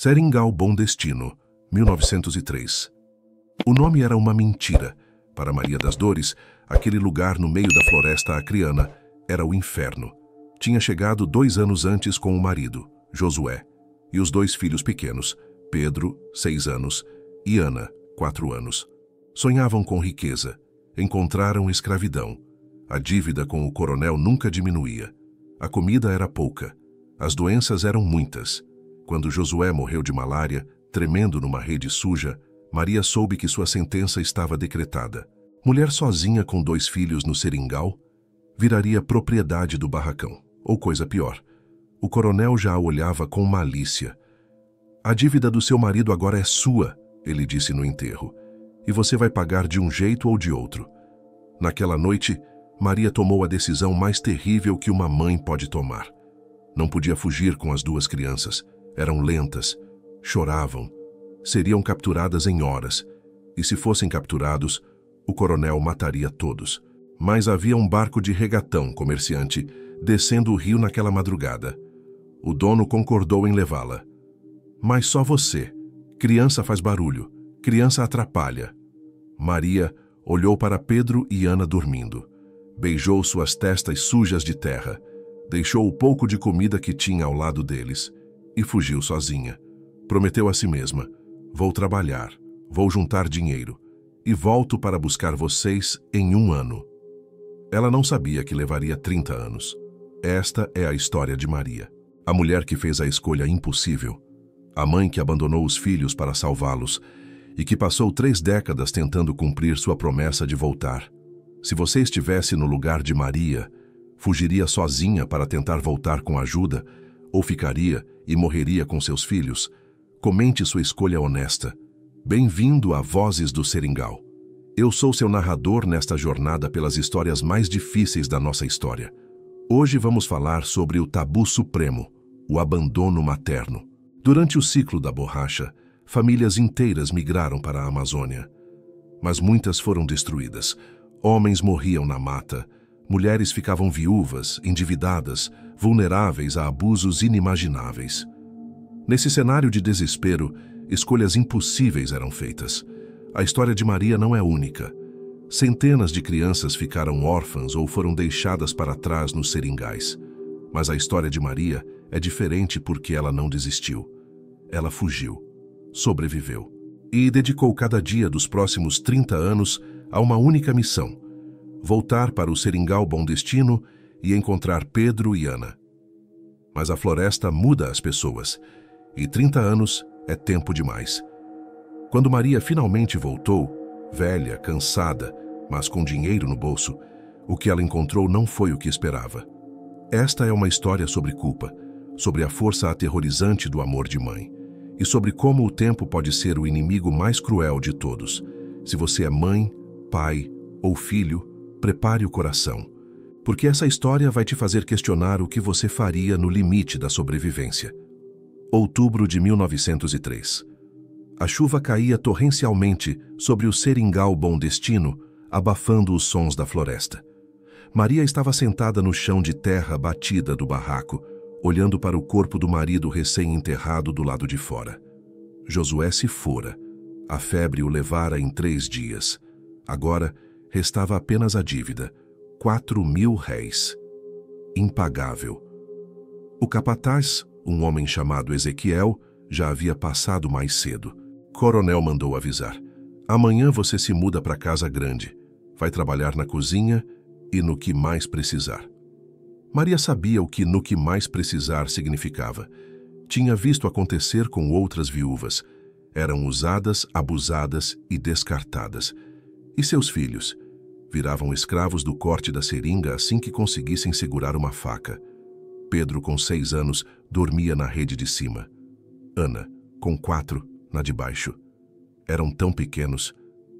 Seringal Bom Destino, 1903. O nome era uma mentira. Para Maria das Dores, aquele lugar no meio da floresta acreana era o inferno. Tinha chegado 2 anos antes com o marido, Josué, e os 2 filhos pequenos, Pedro, 6 anos, e Ana, 4 anos. Sonhavam com riqueza, encontraram escravidão. A dívida com o coronel nunca diminuía. A comida era pouca. As doenças eram muitas. Quando Josué morreu de malária, tremendo numa rede suja, Maria soube que sua sentença estava decretada. Mulher sozinha com 2 filhos no seringal, viraria propriedade do barracão, ou coisa pior. O coronel já a olhava com malícia. A dívida do seu marido agora é sua, ele disse no enterro, e você vai pagar de um jeito ou de outro. Naquela noite, Maria tomou a decisão mais terrível que uma mãe pode tomar. Não podia fugir com as 2 crianças. Eram lentas, choravam, seriam capturadas em horas, e se fossem capturados, o coronel mataria todos. Mas havia um barco de regatão comerciante descendo o rio naquela madrugada. O dono concordou em levá-la. Mas só você. Criança faz barulho, criança atrapalha. Maria olhou para Pedro e Ana dormindo. Beijou suas testas sujas de terra, deixou o pouco de comida que tinha ao lado deles e fugiu sozinha. Prometeu a si mesma: vou trabalhar, vou juntar dinheiro e volto para buscar vocês em 1 ano. Ela não sabia que levaria 30 anos. Esta é a história de Maria, a mulher que fez a escolha impossível, a mãe que abandonou os filhos para salvá-los e que passou 3 décadas tentando cumprir sua promessa de voltar. Se você estivesse no lugar de Maria, fugiria sozinha para tentar voltar com ajuda ou ficaria e morreria com seus filhos? Comente sua escolha honesta. Bem-vindo a Vozes do Seringal. Eu sou seu narrador nesta jornada pelas histórias mais difíceis da nossa história. Hoje vamos falar sobre o tabu supremo, o abandono materno. Durante o ciclo da borracha, famílias inteiras migraram para a Amazônia. Mas muitas foram destruídas. Homens morriam na mata, mulheres ficavam viúvas, endividadas, vulneráveis a abusos inimagináveis. Nesse cenário de desespero, escolhas impossíveis eram feitas. A história de Maria não é única. Centenas de crianças ficaram órfãs ou foram deixadas para trás nos seringais. Mas a história de Maria é diferente porque ela não desistiu. Ela fugiu, sobreviveu e dedicou cada dia dos próximos 30 anos a uma única missão: voltar para o Seringal Bom Destino e encontrar Pedro e Ana. Mas a floresta muda as pessoas, e 30 anos é tempo demais. Quando Maria finalmente voltou, velha, cansada, mas com dinheiro no bolso, o que ela encontrou não foi o que esperava. Esta é uma história sobre culpa, sobre a força aterrorizante do amor de mãe, e sobre como o tempo pode ser o inimigo mais cruel de todos. Se você é mãe, pai ou filho, prepare o coração, porque essa história vai te fazer questionar o que você faria no limite da sobrevivência. Outubro de 1903. A chuva caía torrencialmente sobre o Seringal Bom Destino, abafando os sons da floresta. Maria estava sentada no chão de terra batida do barraco, olhando para o corpo do marido recém-enterrado do lado de fora. Josué se fora. A febre o levara em 3 dias. Agora, restava apenas a dívida, 4.000 réis. Impagável. O capataz, um homem chamado Ezequiel, já havia passado mais cedo. Coronel mandou avisar: amanhã você se muda para casa grande. Vai trabalhar na cozinha e no que mais precisar. Maria sabia o que no que mais precisar significava. Tinha visto acontecer com outras viúvas. Eram usadas, abusadas e descartadas. E seus filhos? Viravam escravos do corte da seringa assim que conseguissem segurar uma faca. Pedro, com 6 anos, dormia na rede de cima. Ana, com 4, na de baixo. Eram tão pequenos,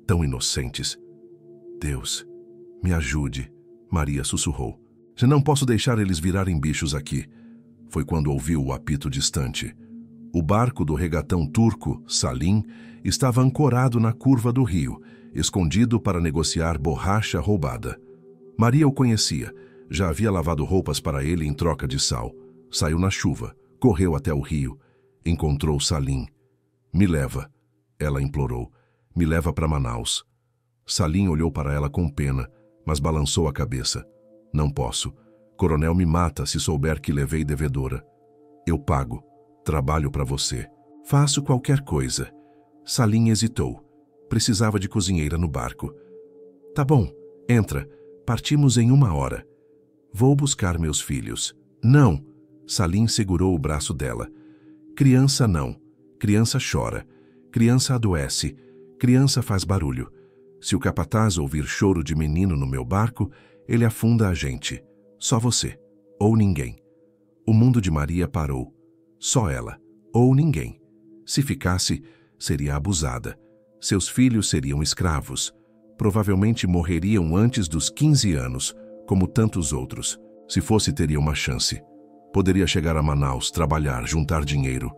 tão inocentes. Deus, me ajude, Maria sussurrou. Já não posso deixar eles virarem bichos aqui. Foi quando ouviu o apito distante. O barco do regatão turco, Salim, estava ancorado na curva do rio, escondido para negociar borracha roubada. Maria o conhecia. Já havia lavado roupas para ele em troca de sal. Saiu na chuva, correu até o rio encontrou Salim. Me leva, ela implorou. Me leva para Manaus. Salim olhou para ela com pena, mas balançou a cabeça. Não posso. Coronel me mata se souber que levei devedora. Eu pago. Trabalho para você. Faço qualquer coisa. Salim hesitou. Precisava de cozinheira no barco. Tá bom, entra. Partimos em 1 hora. Vou buscar meus filhos. Não. Salim segurou o braço dela. Criança não. Criança chora. Criança adoece. Criança faz barulho. Se o capataz ouvir choro de menino no meu barco, ele afunda a gente. Só você. Ou ninguém. O mundo de Maria parou. Só ela. Ou ninguém. Se ficasse, seria abusada. Seus filhos seriam escravos. Provavelmente morreriam antes dos 15 anos, como tantos outros. Se fosse, teria uma chance. Poderia chegar a Manaus, trabalhar, juntar dinheiro,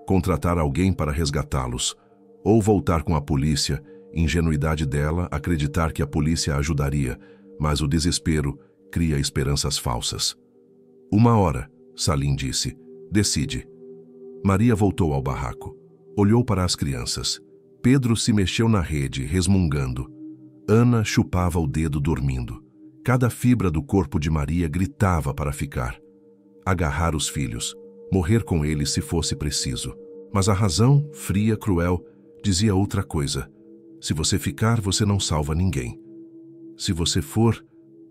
contratar alguém para resgatá-los, ou voltar com a polícia. Ingenuidade dela acreditar que a polícia ajudaria, mas o desespero cria esperanças falsas. 1 hora, Salim disse. Decide. Maria voltou ao barraco. Olhou para as crianças. Pedro se mexeu na rede, resmungando. Ana chupava o dedo dormindo. Cada fibra do corpo de Maria gritava para ficar. Agarrar os filhos. Morrer com eles se fosse preciso. Mas a razão, fria, cruel, dizia outra coisa. Se você ficar, você não salva ninguém. Se você for,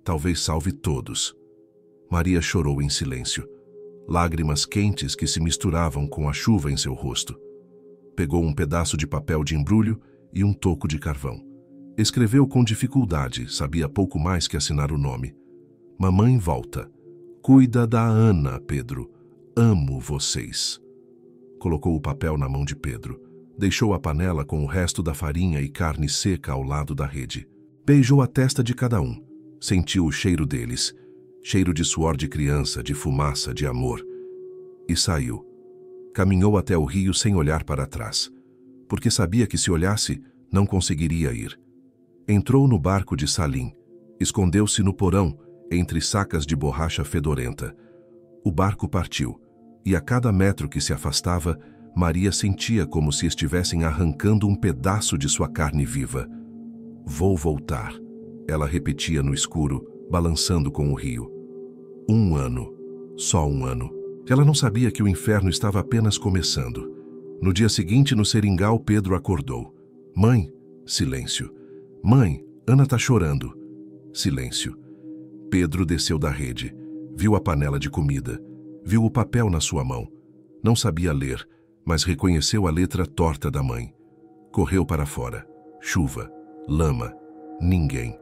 talvez salve todos. Maria chorou em silêncio. Lágrimas quentes que se misturavam com a chuva em seu rosto. Pegou um pedaço de papel de embrulho e um toco de carvão. Escreveu com dificuldade, sabia pouco mais que assinar o nome. Mamãe volta. Cuida da Ana, Pedro. Amo vocês. Colocou o papel na mão de Pedro. Deixou a panela com o resto da farinha e carne seca ao lado da rede. Beijou a testa de cada um. Sentiu o cheiro deles. Cheiro de suor de criança, de fumaça, de amor. E saiu. Caminhou até o rio sem olhar para trás. Porque sabia que se olhasse, não conseguiria ir. Entrou no barco de Salim. Escondeu-se no porão, entre sacas de borracha fedorenta. O barco partiu. E a cada metro que se afastava, Maria sentia como se estivessem arrancando um pedaço de sua carne viva. Vou voltar, ela repetia no escuro, balançando com o rio. 1 ano, só 1 ano. Ela não sabia que o inferno estava apenas começando. No dia seguinte, no seringal, Pedro acordou. Mãe, silêncio. Mãe, Ana tá chorando. Silêncio. Pedro desceu da rede. Viu a panela de comida. Viu o papel na sua mão. Não sabia ler, mas reconheceu a letra torta da mãe. Correu para fora. Chuva, lama, ninguém.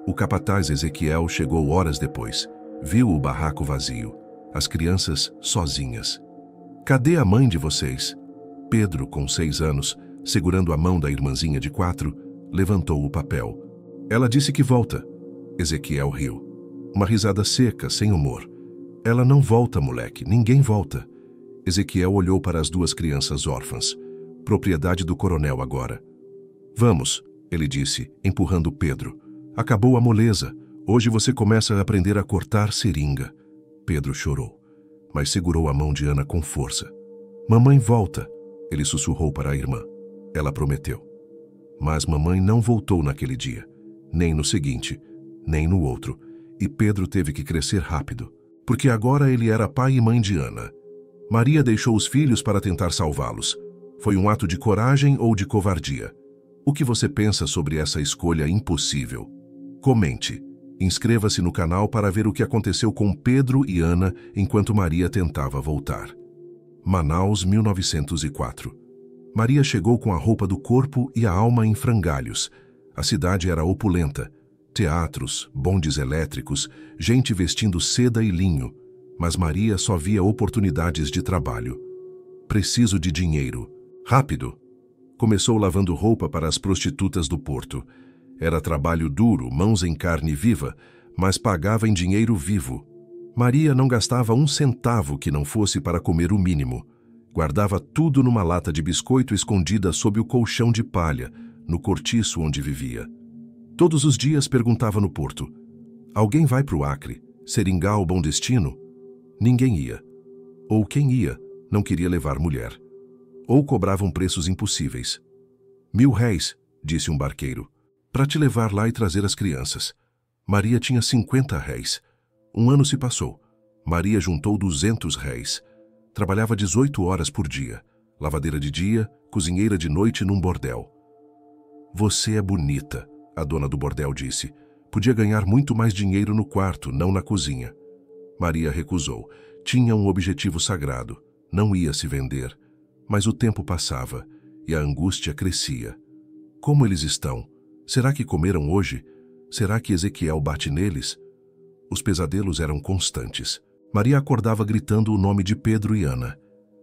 O capataz Ezequiel chegou horas depois. Viu o barraco vazio. As crianças sozinhas. Cadê a mãe de vocês? Pedro, com 6 anos, segurando a mão da irmãzinha de 4, levantou o papel. Ela disse que volta. Ezequiel riu. Uma risada seca, sem humor. Ela não volta, moleque. Ninguém volta. Ezequiel olhou para as 2 crianças órfãs. Propriedade do coronel agora. Vamos, ele disse, empurrando Pedro. Acabou a moleza. Hoje você começa a aprender a cortar seringa. Pedro chorou, mas segurou a mão de Ana com força. Mamãe volta, ele sussurrou para a irmã. Ela prometeu. Mas mamãe não voltou naquele dia, nem no seguinte, nem no outro. E Pedro teve que crescer rápido, porque agora ele era pai e mãe de Ana. Maria deixou os filhos para tentar salvá-los. Foi um ato de coragem ou de covardia? O que você pensa sobre essa escolha impossível? Comente. Inscreva-se no canal para ver o que aconteceu com Pedro e Ana enquanto Maria tentava voltar. Manaus, 1904. Maria chegou com a roupa do corpo e a alma em frangalhos. A cidade era opulenta. Teatros, bondes elétricos, gente vestindo seda e linho. Mas Maria só via oportunidades de trabalho. Preciso de dinheiro. Rápido! Começou lavando roupa para as prostitutas do porto. Era trabalho duro, mãos em carne viva, mas pagava em dinheiro vivo. Maria não gastava 1 centavo que não fosse para comer o mínimo. Guardava tudo numa lata de biscoito escondida sob o colchão de palha, no cortiço onde vivia. Todos os dias perguntava no porto: alguém vai para o Acre? Seringal, Bom Destino? Ninguém ia. Ou quem ia, não queria levar mulher. ou cobravam preços impossíveis. 1000 réis, disse um barqueiro, para te levar lá e trazer as crianças. Maria tinha 50 réis. Um ano se passou. Maria juntou 200 réis. Trabalhava 18 horas por dia. Lavadeira de dia, cozinheira de noite num bordel. Você é bonita, a dona do bordel disse. Podia ganhar muito mais dinheiro no quarto, não na cozinha. Maria recusou. Tinha um objetivo sagrado. Não ia se vender. Mas o tempo passava e a angústia crescia. Como eles estão? Será que comeram hoje? Será que Ezequiel bate neles? Os pesadelos eram constantes. Maria acordava gritando o nome de Pedro e Ana.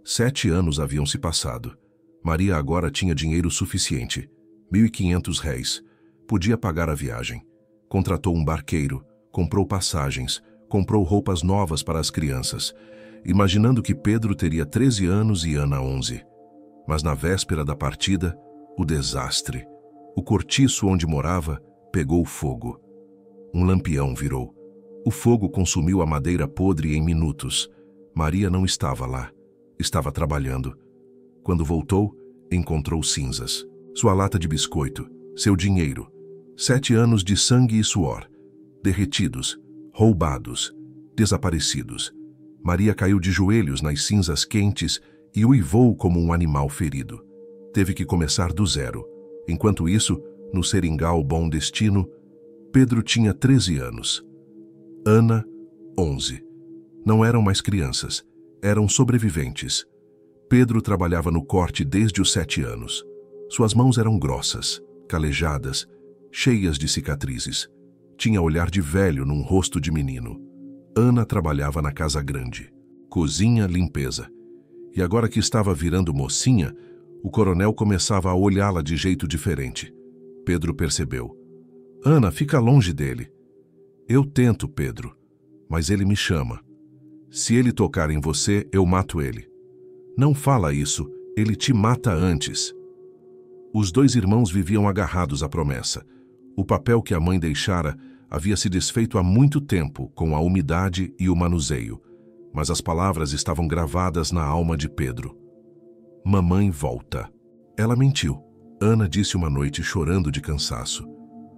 7 anos haviam se passado. Maria agora tinha dinheiro suficiente. 1.500 réis. Podia pagar a viagem. Contratou um barqueiro, comprou passagens, comprou roupas novas para as crianças, imaginando que Pedro teria 13 anos e Ana 11. Mas na véspera da partida, o desastre. O cortiço onde morava pegou fogo. Um lampião virou. O fogo consumiu a madeira podre em minutos. Maria não estava lá. Estava trabalhando. Quando voltou, encontrou cinzas. Sua lata de biscoito, seu dinheiro. 7 anos de sangue e suor. Derretidos, roubados, desaparecidos. Maria caiu de joelhos nas cinzas quentes e uivou como um animal ferido. Teve que começar do zero. Enquanto isso, no seringal Bom Destino, Pedro tinha 13 anos. Ana, 11. Não eram mais crianças, eram sobreviventes. Pedro trabalhava no corte desde os 7 anos. Suas mãos eram grossas, calejadas, cheias de cicatrizes. Tinha olhar de velho num rosto de menino. Ana trabalhava na casa grande. Cozinha, limpeza. E agora que estava virando mocinha, o coronel começava a olhá-la de jeito diferente. Pedro percebeu. Ana, fica longe dele. Eu tento, Pedro, mas ele me chama. Se ele tocar em você, eu mato ele. Não fala isso, ele te mata antes. Os 2 irmãos viviam agarrados à promessa. O papel que a mãe deixara havia se desfeito há muito tempo com a umidade e o manuseio, mas as palavras estavam gravadas na alma de Pedro. Mamãe volta. Ela mentiu. Ana disse uma noite chorando de cansaço.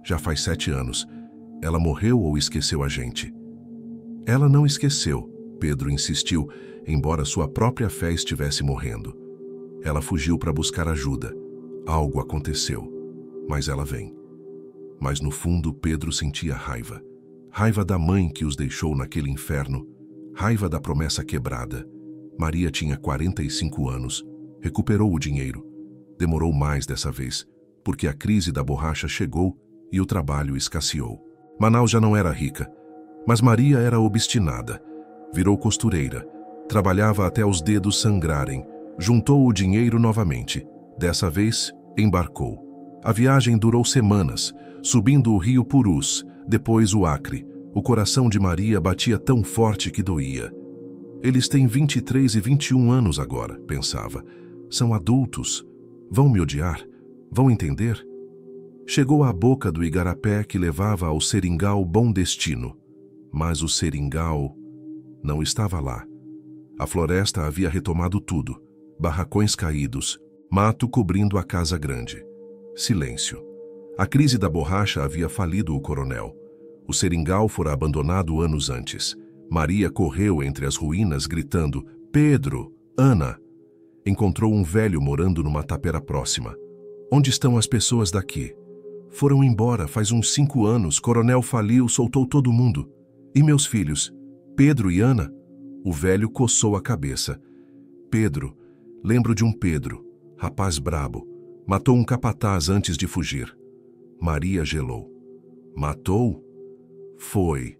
Já faz 7 anos. Ela morreu ou esqueceu a gente? Ela não esqueceu, Pedro insistiu, embora sua própria fé estivesse morrendo. Ela fugiu para buscar ajuda. Algo aconteceu, mas ela vem. Mas no fundo Pedro sentia raiva. Raiva da mãe que os deixou naquele inferno. Raiva da promessa quebrada. Maria tinha 45 anos. Recuperou o dinheiro. Demorou mais dessa vez, porque a crise da borracha chegou e o trabalho escasseou. Manaus já não era rica, mas Maria era obstinada. Virou costureira. Trabalhava até os dedos sangrarem. Juntou o dinheiro novamente. Dessa vez, embarcou. A viagem durou semanas, subindo o rio Purus, depois o Acre. O coração de Maria batia tão forte que doía. Eles têm 23 e 21 anos agora, pensava. São adultos. Vão me odiar? Vão entender? Chegou à boca do igarapé que levava ao seringal Bom Destino. Mas o seringal não estava lá. A floresta havia retomado tudo. Barracões caídos, mato cobrindo a casa grande. Silêncio. A crise da borracha havia falido o coronel. O seringal fora abandonado anos antes. Maria correu entre as ruínas gritando, Pedro, Ana. Encontrou um velho morando numa tapera próxima. Onde estão as pessoas daqui? Foram embora faz uns 5 anos, coronel faliu, soltou todo mundo. E meus filhos? Pedro e Ana? O velho coçou a cabeça. Pedro, lembro de um Pedro, rapaz brabo. Matou um capataz antes de fugir. Maria gelou. Matou? Foi.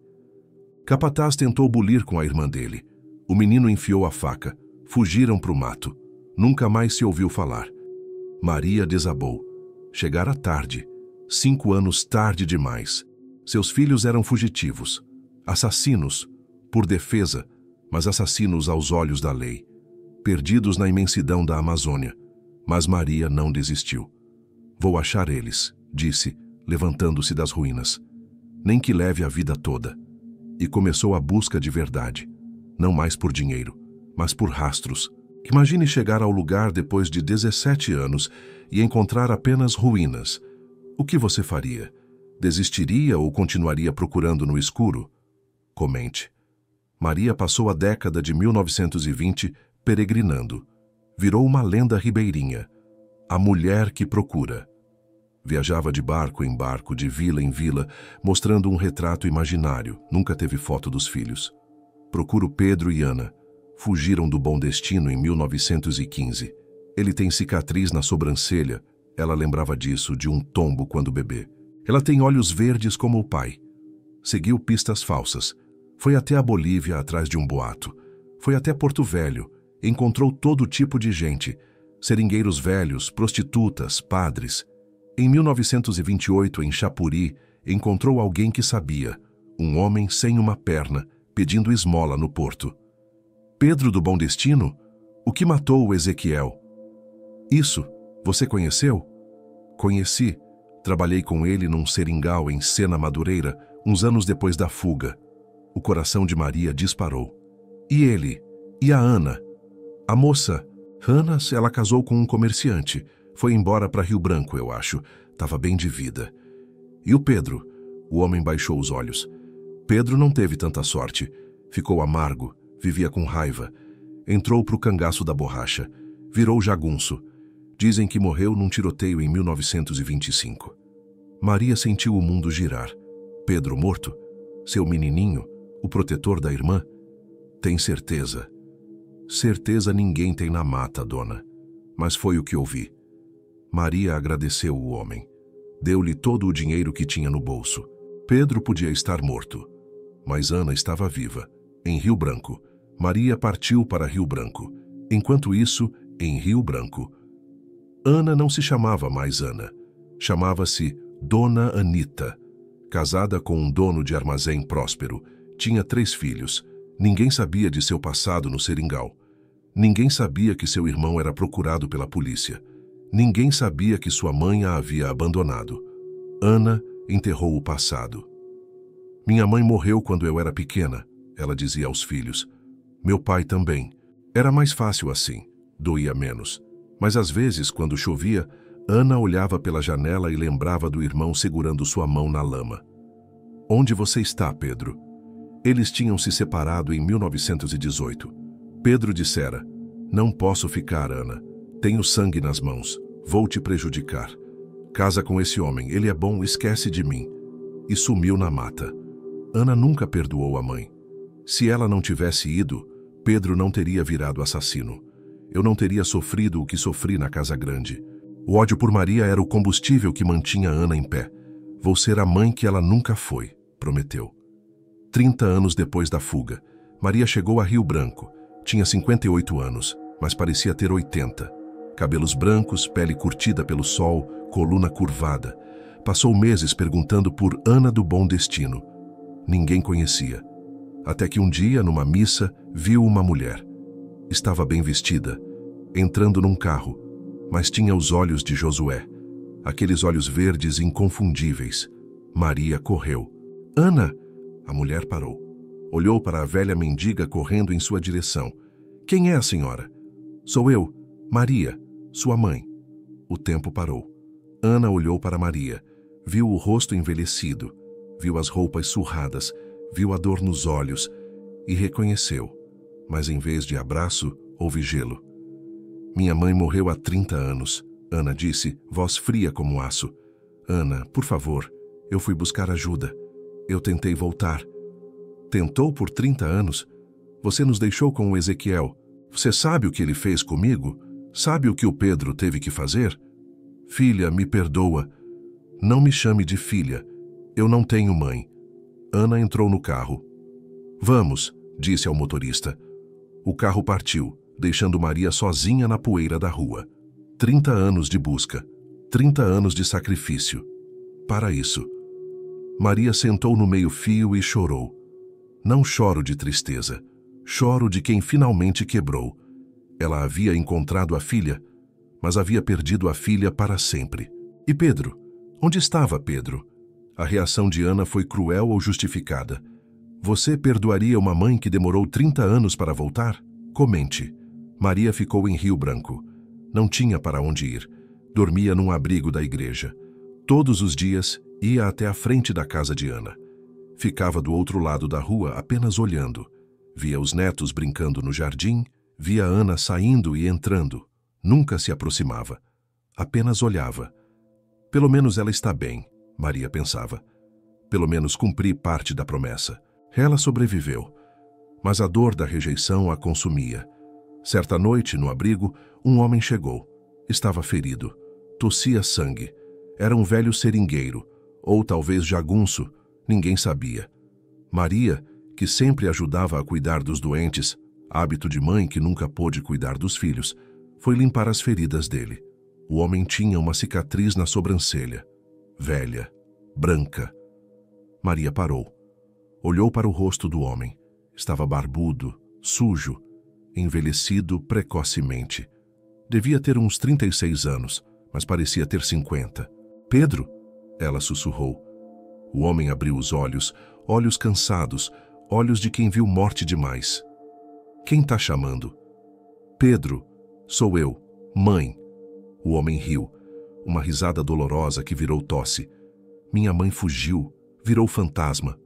Capataz tentou bulir com a irmã dele. O menino enfiou a faca. Fugiram para o mato. Nunca mais se ouviu falar. Maria desabou. Chegara tarde. 5 anos tarde demais. Seus filhos eram fugitivos. Assassinos, por defesa, mas assassinos aos olhos da lei. Perdidos na imensidão da Amazônia. Mas Maria não desistiu. Vou achar eles, disse, levantando-se das ruínas. Nem que leve a vida toda. E começou a busca de verdade. Não mais por dinheiro, mas por rastros, Imagine chegar ao lugar depois de 17 anos e encontrar apenas ruínas. O que você faria? Desistiria ou continuaria procurando no escuro? Comente. Maria passou a década de 1920 peregrinando. Virou uma lenda ribeirinha. A mulher que procura. Viajava de barco em barco, de vila em vila, mostrando um retrato imaginário. Nunca teve foto dos filhos. Procuro Pedro e Ana. Fugiram do Bom Destino em 1915. Ele tem cicatriz na sobrancelha. Ela lembrava disso, de um tombo quando bebê. Ela tem olhos verdes como o pai. Seguiu pistas falsas. Foi até a Bolívia atrás de um boato. Foi até Porto Velho. Encontrou todo tipo de gente. Seringueiros velhos, prostitutas, padres. Em 1928, em Chapuri, encontrou alguém que sabia. Um homem sem uma perna, pedindo esmola no porto. Pedro do Bom Destino? O que matou o Ezequiel? Isso, você conheceu? Conheci. Trabalhei com ele num seringal em Sena Madureira, uns anos depois da fuga. O coração de Maria disparou. E ele? E a Ana? A moça? Ana, ela casou com um comerciante. Foi embora para Rio Branco, eu acho. Tava bem de vida. E o Pedro? O homem baixou os olhos. Pedro não teve tanta sorte. Ficou amargo, vivia com raiva. Entrou pro cangaço da borracha. Virou jagunço. Dizem que morreu num tiroteio em 1925. Maria sentiu o mundo girar. Pedro morto? Seu menininho? O protetor da irmã? Tem certeza? Certeza ninguém tem na mata, dona. Mas foi o que ouvi. Maria agradeceu o homem. Deu-lhe todo o dinheiro que tinha no bolso. Pedro podia estar morto. Mas Ana estava viva. Em Rio Branco. Maria partiu para Rio Branco. Enquanto isso, em Rio Branco. Ana não se chamava mais Ana. Chamava-se Dona Anita. Casada com um dono de armazém próspero. Tinha 3 filhos. Ninguém sabia de seu passado no seringal. Ninguém sabia que seu irmão era procurado pela polícia. Ninguém sabia que sua mãe a havia abandonado. Ana enterrou o passado. Minha mãe morreu quando eu era pequena, ela dizia aos filhos. Meu pai também. Era mais fácil assim, doía menos. Mas às vezes, quando chovia, Ana olhava pela janela e lembrava do irmão segurando sua mão na lama. Onde você está, Pedro? Eles tinham se separado em 1918. Pedro dissera, não posso ficar, Ana. Tenho sangue nas mãos. Vou te prejudicar. Casa com esse homem, ele é bom, esquece de mim. E sumiu na mata. Ana nunca perdoou a mãe. Se ela não tivesse ido, Pedro não teria virado assassino. Eu não teria sofrido o que sofri na Casa Grande. O ódio por Maria era o combustível que mantinha Ana em pé. Vou ser a mãe que ela nunca foi, prometeu. 30 anos depois da fuga, Maria chegou a Rio Branco. Tinha 58 anos, mas parecia ter 80. Cabelos brancos, pele curtida pelo sol, coluna curvada. Passou meses perguntando por Ana do Bom Destino. Ninguém conhecia. Até que um dia, numa missa, viu uma mulher. Estava bem vestida, entrando num carro, mas tinha os olhos de Josué. Aqueles olhos verdes inconfundíveis. Maria correu. Ana! A mulher parou. Olhou para a velha mendiga correndo em sua direção. Quem é a senhora? Sou eu, Maria, sua mãe. O tempo parou. Ana olhou para Maria. Viu o rosto envelhecido. Viu as roupas surradas. Viu a dor nos olhos. E reconheceu. Mas em vez de abraço, houve gelo. Minha mãe morreu há 30 anos. Ana disse, voz fria como aço. Ana, por favor, eu fui buscar ajuda. Eu tentei voltar. Tentou por 30 anos? Você nos deixou com o Ezequiel. Você sabe o que ele fez comigo? Sabe o que o Pedro teve que fazer? Filha, me perdoa. Não me chame de filha. Eu não tenho mãe. Ana entrou no carro. Vamos, disse ao motorista. O carro partiu, deixando Maria sozinha na poeira da rua. 30 anos de busca. 30 anos de sacrifício. Para isso. Maria sentou no meio-fio e chorou. Não choro de tristeza. Choro de quem finalmente quebrou. Ela havia encontrado a filha, mas havia perdido a filha para sempre. E Pedro? Onde estava Pedro? A reação de Ana foi cruel ou justificada. Você perdoaria uma mãe que demorou 30 anos para voltar? Comente. Maria ficou em Rio Branco. Não tinha para onde ir. Dormia num abrigo da igreja. Todos os dias ia até a frente da casa de Ana. Ficava do outro lado da rua apenas olhando. Via os netos brincando no jardim, via Ana saindo e entrando. Nunca se aproximava. Apenas olhava. Pelo menos ela está bem, Maria pensava. Pelo menos cumpri parte da promessa. Ela sobreviveu. Mas a dor da rejeição a consumia. Certa noite, no abrigo, um homem chegou. Estava ferido. Tossia sangue. Era um velho seringueiro, ou talvez jagunço, ninguém sabia. Maria, que sempre ajudava a cuidar dos doentes, hábito de mãe que nunca pôde cuidar dos filhos, foi limpar as feridas dele. O homem tinha uma cicatriz na sobrancelha. Velha, branca. Maria parou. Olhou para o rosto do homem. Estava barbudo, sujo, envelhecido precocemente. Devia ter uns 36 anos, mas parecia ter 50. Pedro? Ela sussurrou. O homem abriu os olhos, olhos cansados, olhos de quem viu morte demais. Quem tá chamando? Pedro, sou eu, mãe. O homem riu, uma risada dolorosa que virou tosse. Minha mãe fugiu, virou fantasma.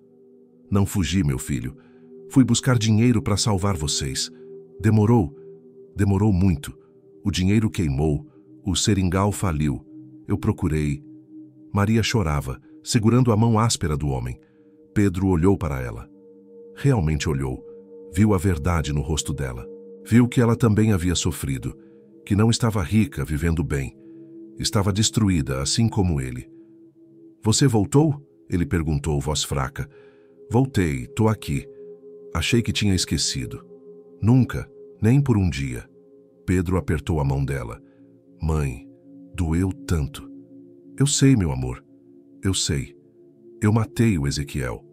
Não fugi, meu filho. Fui buscar dinheiro para salvar vocês. Demorou muito. O dinheiro queimou, o seringal faliu. Eu procurei. Maria chorava, segurando a mão áspera do homem. Pedro olhou para ela. Realmente olhou. Viu a verdade no rosto dela. Viu que ela também havia sofrido, que não estava rica, vivendo bem. Estava destruída, assim como ele. Você voltou? Ele perguntou, voz fraca. Voltei, tô aqui. Achei que tinha esquecido. Nunca, nem por um dia. Pedro apertou a mão dela. Mãe, doeu tanto. Eu sei, meu amor. Eu sei. Eu matei o Ezequiel.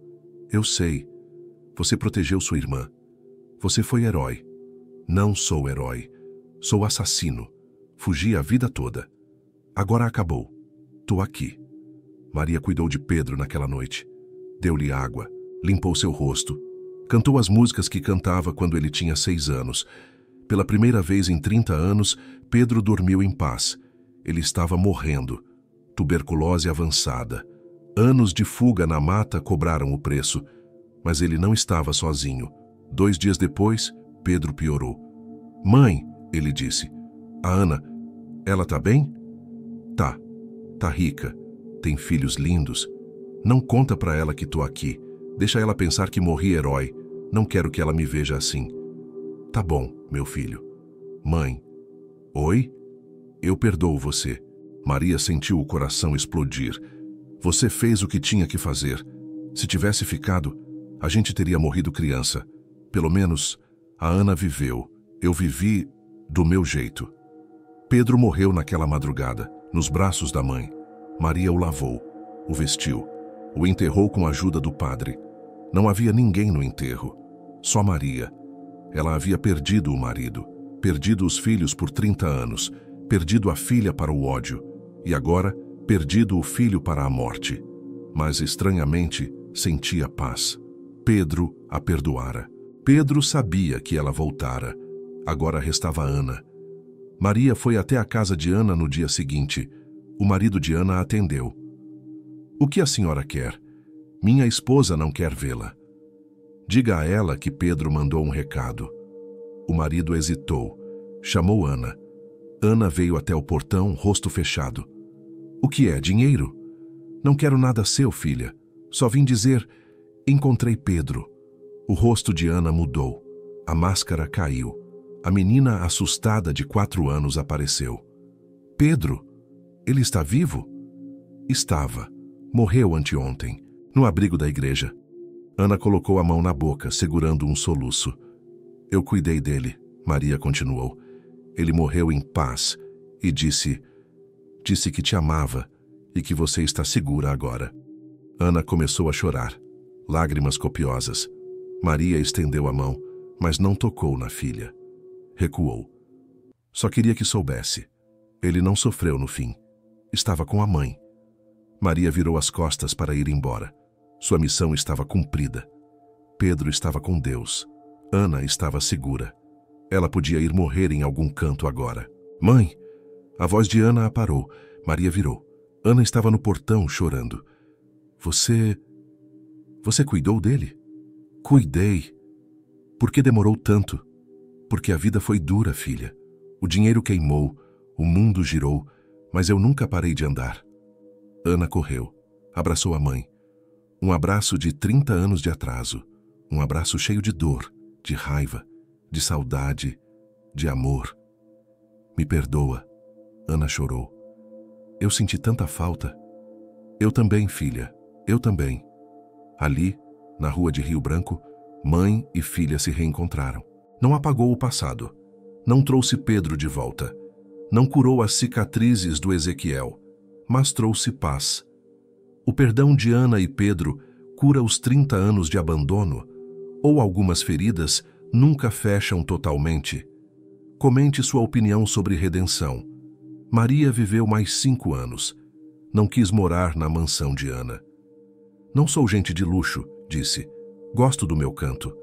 Eu sei. Você protegeu sua irmã. Você foi herói. Não sou herói. Sou assassino. Fugi a vida toda. Agora acabou. Tô aqui. Maria cuidou de Pedro naquela noite. Deu-lhe água. Limpou seu rosto. Cantou as músicas que cantava quando ele tinha 6 anos. Pela primeira vez em 30 anos, Pedro dormiu em paz. Ele estava morrendo. Tuberculose avançada. Anos de fuga na mata cobraram o preço. Mas ele não estava sozinho. 2 dias depois, Pedro piorou. Mãe, ele disse. A Ana, ela tá bem? Tá. Tá rica. Tem filhos lindos. Não conta pra ela que tô aqui. Deixa ela pensar que morri herói. Não quero que ela me veja assim. Tá bom, meu filho. Mãe. Oi? Eu perdoo você. Maria sentiu o coração explodir. Você fez o que tinha que fazer. Se tivesse ficado, a gente teria morrido criança. Pelo menos, a Ana viveu. Eu vivi do meu jeito. Pedro morreu naquela madrugada, nos braços da mãe. Maria o lavou, o vestiu, o enterrou com a ajuda do padre. Não havia ninguém no enterro, só Maria. Ela havia perdido o marido, perdido os filhos por 30 anos, perdido a filha para o ódio e agora perdido o filho para a morte. Mas, estranhamente, sentia paz. Pedro a perdoara. Pedro sabia que ela voltara. Agora restava Ana. Maria foi até a casa de Ana no dia seguinte. O marido de Ana a atendeu. O que a senhora quer? Minha esposa não quer vê-la. Diga a ela que Pedro mandou um recado. O marido hesitou. Chamou Ana. Ana veio até o portão, rosto fechado. O que é, dinheiro? Não quero nada seu, filha. Só vim dizer, encontrei Pedro. O rosto de Ana mudou. A máscara caiu. A menina assustada de 4 anos apareceu. Pedro? Ele está vivo? Estava. Morreu anteontem, no abrigo da igreja. Ana colocou a mão na boca, segurando um soluço. Eu cuidei dele, Maria continuou. Ele morreu em paz e disse que te amava e que você está segura agora. Ana começou a chorar, lágrimas copiosas. Maria estendeu a mão, mas não tocou na filha. Recuou. Só queria que soubesse. Ele não sofreu no fim. Estava com a mãe. Maria virou as costas para ir embora. Sua missão estava cumprida. Pedro estava com Deus. Ana estava segura. Ela podia ir morrer em algum canto agora. Mãe! A voz de Ana a parou. Maria virou. Ana estava no portão, chorando. Você cuidou dele? Cuidei. Por que demorou tanto? Porque a vida foi dura, filha. O dinheiro queimou, o mundo girou, mas eu nunca parei de andar. Ana correu, abraçou a mãe. Um abraço de 30 anos de atraso. Um abraço cheio de dor, de raiva, de saudade, de amor. Me perdoa. Ana chorou. Eu senti tanta falta. Eu também, filha, eu também. Ali, na rua de Rio Branco, mãe e filha se reencontraram. Não apagou o passado. Não trouxe Pedro de volta. Não curou as cicatrizes do Ezequiel, mas trouxe paz. O perdão de Ana e Pedro cura os 30 anos de abandono, ou algumas feridas nunca fecham totalmente. Comente sua opinião sobre redenção. Maria viveu mais 5 anos. Não quis morar na mansão de Ana. Não sou gente de luxo, disse. Gosto do meu canto.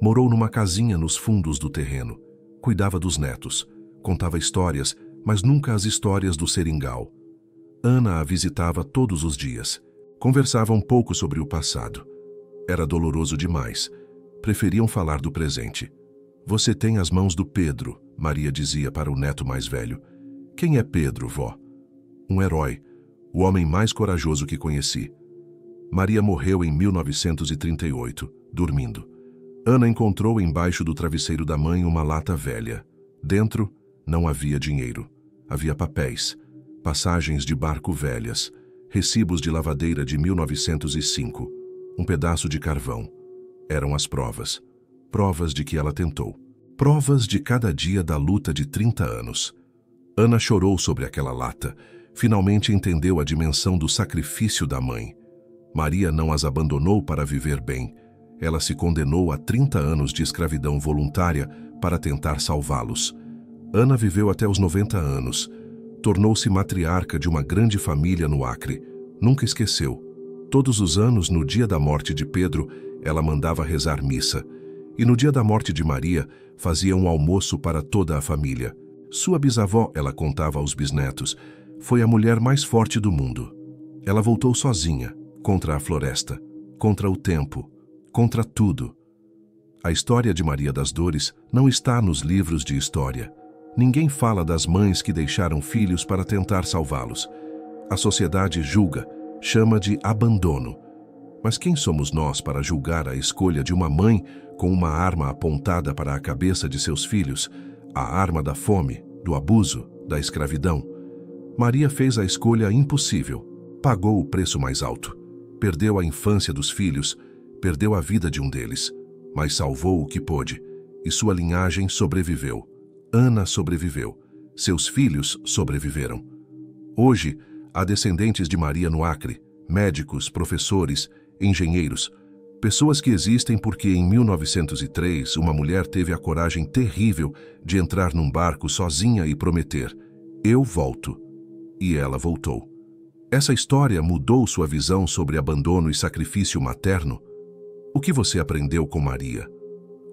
Morou numa casinha nos fundos do terreno. Cuidava dos netos. Contava histórias, mas nunca as histórias do seringal. Ana a visitava todos os dias. Conversava um pouco sobre o passado. Era doloroso demais. Preferiam falar do presente. Você tem as mãos do Pedro, Maria dizia para o neto mais velho. Quem é Pedro, vó? Um herói. O homem mais corajoso que conheci. Maria morreu em 1938, dormindo. Ana encontrou embaixo do travesseiro da mãe uma lata velha. Dentro, não havia dinheiro. Havia papéis, passagens de barco velhas, recibos de lavadeira de 1905, um pedaço de carvão. Eram as provas. Provas de que ela tentou. Provas de cada dia da luta de 30 anos. Ana chorou sobre aquela lata. Finalmente entendeu a dimensão do sacrifício da mãe. Maria não as abandonou para viver bem. Ela se condenou a 30 anos de escravidão voluntária para tentar salvá-los. Ana viveu até os 90 anos. Tornou-se matriarca de uma grande família no Acre. Nunca esqueceu. Todos os anos, no dia da morte de Pedro, ela mandava rezar missa. E no dia da morte de Maria, fazia um almoço para toda a família. Sua bisavó, ela contava aos bisnetos, foi a mulher mais forte do mundo. Ela voltou sozinha, contra a floresta, contra o tempo, contra tudo. A história de Maria das Dores não está nos livros de história. Ninguém fala das mães que deixaram filhos para tentar salvá-los. A sociedade julga, chama de abandono. Mas quem somos nós para julgar a escolha de uma mãe com uma arma apontada para a cabeça de seus filhos, a arma da fome, do abuso, da escravidão? Maria fez a escolha impossível, pagou o preço mais alto, perdeu a infância dos filhos, perdeu a vida de um deles, mas salvou o que pôde, e sua linhagem sobreviveu. Ana sobreviveu, seus filhos sobreviveram. Hoje, há descendentes de Maria no Acre, médicos, professores, engenheiros, pessoas que existem porque em 1903 uma mulher teve a coragem terrível de entrar num barco sozinha e prometer: eu volto. E ela voltou. Essa história mudou sua visão sobre abandono e sacrifício materno? O que você aprendeu com Maria?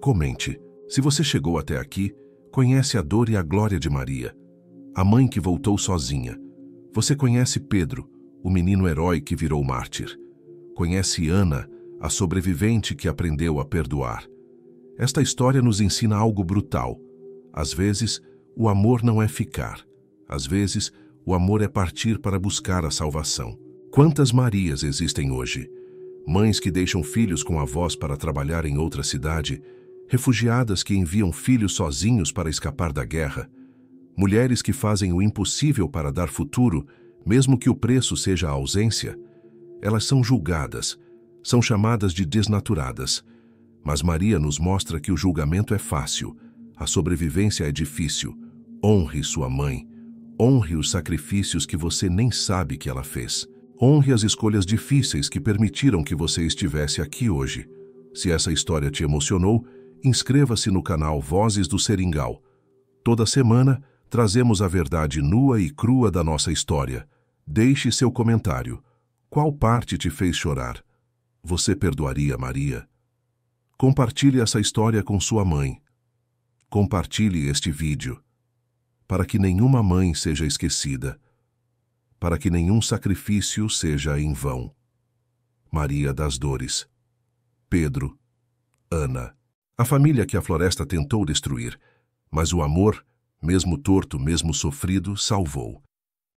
Comente. Se você chegou até aqui, conhece a dor e a glória de Maria, a mãe que voltou sozinha. Você conhece Pedro, o menino herói que virou mártir. Conhece Ana, a sobrevivente que aprendeu a perdoar. Esta história nos ensina algo brutal. Às vezes, o amor não é ficar. Às vezes, o amor é partir para buscar a salvação. Quantas Marias existem hoje? Mães que deixam filhos com avós para trabalhar em outra cidade, refugiadas que enviam filhos sozinhos para escapar da guerra, mulheres que fazem o impossível para dar futuro, mesmo que o preço seja a ausência. Elas são julgadas, são chamadas de desnaturadas. Mas Maria nos mostra que o julgamento é fácil, a sobrevivência é difícil. Honre sua mãe. Honre os sacrifícios que você nem sabe que ela fez. Honre as escolhas difíceis que permitiram que você estivesse aqui hoje. Se essa história te emocionou, inscreva-se no canal Vozes do Seringal. Toda semana, trazemos a verdade nua e crua da nossa história. Deixe seu comentário. Qual parte te fez chorar? Você perdoaria Maria? Compartilhe essa história com sua mãe. Compartilhe este vídeo, para que nenhuma mãe seja esquecida, para que nenhum sacrifício seja em vão. Maria das Dores. Pedro, Ana. A família que a floresta tentou destruir, mas o amor, mesmo torto, mesmo sofrido, salvou.